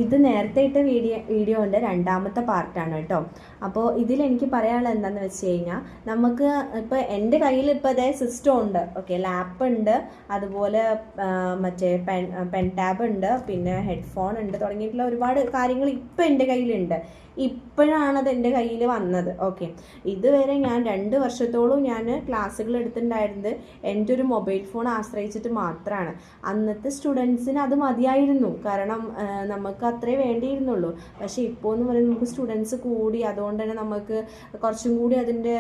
ഇത് നേരത്തെ ഇട്ട വീഡിയോൻ്റെ രണ്ടാമത്തെ പാർട്ടാണ് കേട്ടോ. അപ്പോൾ ഇതിലെനിക്ക് പറയാനുള്ളത് എന്താണെന്ന് വെച്ച് കഴിഞ്ഞാൽ, നമുക്ക് ഇപ്പോൾ എൻ്റെ കയ്യിൽ ഇപ്പോൾ അതേ സിസ്റ്റം ഉണ്ട്, ഓക്കെ, ലാപ്പ് ഉണ്ട്, അതുപോലെ മറ്റേ പെൻ ടാബ് ഉണ്ട്, പിന്നെ ഹെഡ്ഫോൺ ഉണ്ട്, തുടങ്ങിയിട്ടുള്ള ഒരുപാട് കാര്യങ്ങൾ ഇപ്പോൾ എൻ്റെ കയ്യിലുണ്ട്. ഇപ്പോഴാണത് എൻ്റെ കയ്യിൽ വന്നത്. ഓക്കെ, ഇതുവരെ ഞാൻ 2 വർഷത്തോളം ഞാൻ ക്ലാസ്സുകൾ എടുത്തിട്ടുണ്ടായിരുന്നത് എൻ്റെ ഒരു മൊബൈൽ ഫോൺ ആശ്രയിച്ചിട്ട് മാത്രമാണ്. അന്നത്തെ സ്റ്റുഡൻസിന് അത് മതിയായിരുന്നു, കാരണം നമുക്ക് അത്രേ വേണ്ടിയിരുന്നുള്ളൂ. പക്ഷേ ഇപ്പോൾ എന്ന് പറയുന്നത് നമുക്ക് സ്റ്റുഡൻസ് കൂടി, അതുകൊണ്ട് തന്നെ നമുക്ക് കുറച്ചും കൂടി അതിൻ്റെ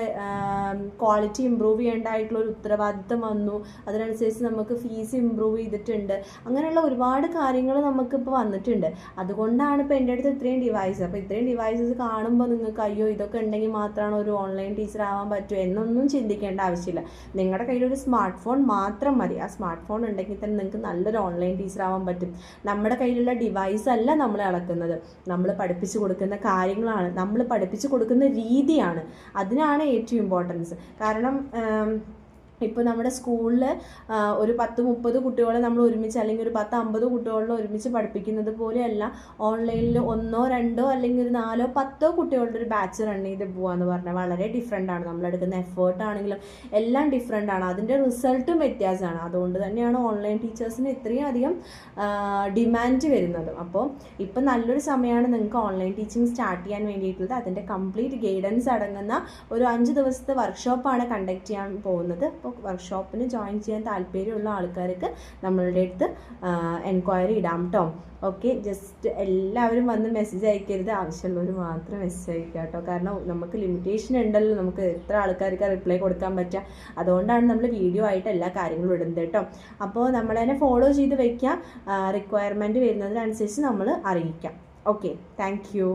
ക്വാളിറ്റി ഇമ്പ്രൂവ് ചെയ്യേണ്ടതായിട്ടുള്ള ഒരു ഉത്തരവാദിത്തം വന്നു. അതിനനുസരിച്ച് നമുക്ക് ഫീസ് ഇമ്പ്രൂവ് ചെയ്തിട്ടുണ്ട്. അങ്ങനെയുള്ള ഒരുപാട് കാര്യങ്ങൾ നമുക്കിപ്പോൾ വന്നിട്ടുണ്ട്. അതുകൊണ്ടാണ് ഇപ്പോൾ എൻ്റെ അടുത്ത് ഇത്രയും ഡിവൈസ്. അപ്പോൾ ഇത്രയും ഡിവൈസസ് കാണുമ്പോൾ നിങ്ങൾക്ക് അയ്യോ ഇതൊക്കെ ഉണ്ടെങ്കിൽ മാത്രമാണ് ഒരു ഓൺലൈൻ ടീച്ചർ ആവാൻ പറ്റുമോ എന്നൊന്നും ചിന്തിക്കേണ്ട ആവശ്യമില്ല. നിങ്ങളുടെ കയ്യിലൊരു സ്മാർട്ട് ഫോൺ മാത്രം മതി. ആ സ്മാർട്ട് ഫോൺ ഉണ്ടെങ്കിൽ തന്നെ നിങ്ങൾക്ക് നല്ലൊരു ഓൺലൈൻ ടീച്ചർ ആവാൻ പറ്റും. നമ്മുടെ കയ്യിലുള്ള ഡിവൈസ് അല്ല നമ്മൾ അളക്കുന്നത്, നമ്മൾ പഠിപ്പിച്ചു കൊടുക്കുന്ന കാര്യങ്ങളാണ്, നമ്മൾ പഠിപ്പിച്ചു കൊടുക്കുന്ന രീതിയാണ്, അതിനാണ് ഏറ്റവും ഇമ്പോർട്ടൻസ്. കാരണം ഇപ്പോൾ നമ്മുടെ സ്കൂളിൽ ഒരു 10-30 കുട്ടികളെ നമ്മൾ ഒരുമിച്ച്, അല്ലെങ്കിൽ ഒരു 10-50 കുട്ടികളെ ഒരുമിച്ച് പഠിപ്പിക്കുന്നത് പോലെയല്ല ഓൺലൈനിൽ 1-2 അല്ലെങ്കിൽ ഒരു 4-10 കുട്ടികളുടെ ഒരു ബാച്ച് റൺ ചെയ്ത് പോകാമെന്ന് പറഞ്ഞാൽ വളരെ ഡിഫറെൻ്റാണ്. നമ്മളെടുക്കുന്ന എഫേർട്ട് ആണെങ്കിലും എല്ലാം ഡിഫറെൻ്റാണ്, അതിൻ്റെ റിസൾട്ടും വ്യത്യാസമാണ്. അതുകൊണ്ട് തന്നെയാണ് ഓൺലൈൻ ടീച്ചേഴ്സിന് ഇത്രയും അധികം ഡിമാൻഡ് വരുന്നത്. അപ്പോൾ ഇപ്പം നല്ലൊരു സമയമാണ് നിങ്ങൾക്ക് ഓൺലൈൻ ടീച്ചിങ് സ്റ്റാർട്ട് ചെയ്യാൻ വേണ്ടിയിട്ടുള്ളത്. അതിൻ്റെ കംപ്ലീറ്റ് ഗൈഡൻസ് അടങ്ങുന്ന ഒരു 5 ദിവസത്തെ വർക്ക്ഷോപ്പാണ് കണ്ടക്ട് ചെയ്യാൻ പോകുന്നത്. അപ്പോൾ വർക്ക്ഷോപ്പിന് ജോയിൻ ചെയ്യാൻ താല്പര്യമുള്ള ആൾക്കാർക്ക് നമ്മളുടെ അടുത്ത് എൻക്വയറി ഇടാം കേട്ടോ. ഓക്കെ, ജസ്റ്റ് എല്ലാവരും വന്ന് മെസ്സേജ് അയക്കരുത്, ആവശ്യമുള്ളവർ മാത്രം മെസ്സേജ് അയക്കുക കേട്ടോ. കാരണം നമുക്ക് ലിമിറ്റേഷൻ ഉണ്ടല്ലോ, നമുക്ക് എത്ര ആൾക്കാർക്ക് റിപ്ലൈ കൊടുക്കാൻ പറ്റുക. അതുകൊണ്ടാണ് നമ്മൾ വീഡിയോ ആയിട്ട് എല്ലാ കാര്യങ്ങളും ഇടുന്നത് കേട്ടോ. അപ്പോൾ നമ്മളതിനെ ഫോളോ ചെയ്ത് വയ്ക്കുക, റിക്വയർമെൻറ്റ് വരുന്നതിനനുസരിച്ച് നമ്മൾ അറിയിക്കാം. Okay, thank you.